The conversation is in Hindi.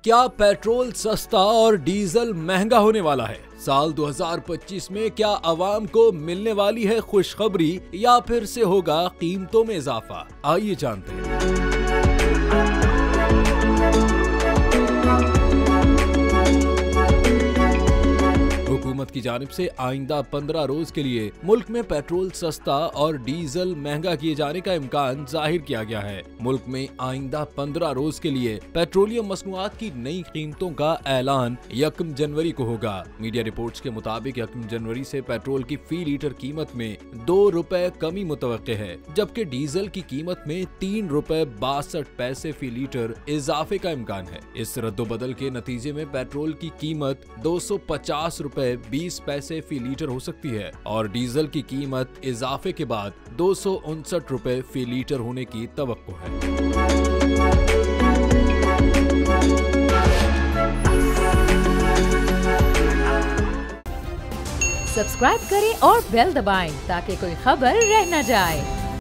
क्या पेट्रोल सस्ता और डीजल महंगा होने वाला है? साल 2025 में क्या आवाम को मिलने वाली है खुशखबरी या फिर से होगा कीमतों में इजाफा? आइए जानते हैं। हुकूमत की जानिब से आइंदा 15 रोज के लिए मुल्क में पेट्रोल सस्ता और डीजल महंगा किए जाने का इम्कान जाहिर किया गया है। मुल्क में आइंदा 15 रोज के लिए पेट्रोलियम मसनूआत की नई कीमतों का ऐलान 1 जनवरी को होगा। मीडिया रिपोर्ट्स के मुताबिक 1 जनवरी से पेट्रोल की फी लीटर कीमत में 2 रुपए कमी मुतवक्के है, जबकि डीजल की कीमत में 3 रुपए 62 पैसे फी लीटर इजाफे का इम्कान है। इस रद्दोबदल के नतीजे में पेट्रोल की कीमत 250 रुपए 20 पैसे फी लीटर हो सकती है और डीजल की कीमत इजाफे के बाद 259 रुपए फी लीटर होने की तवक्को है। सब्सक्राइब करें और बेल दबाएं ताकि कोई खबर रह न जाए।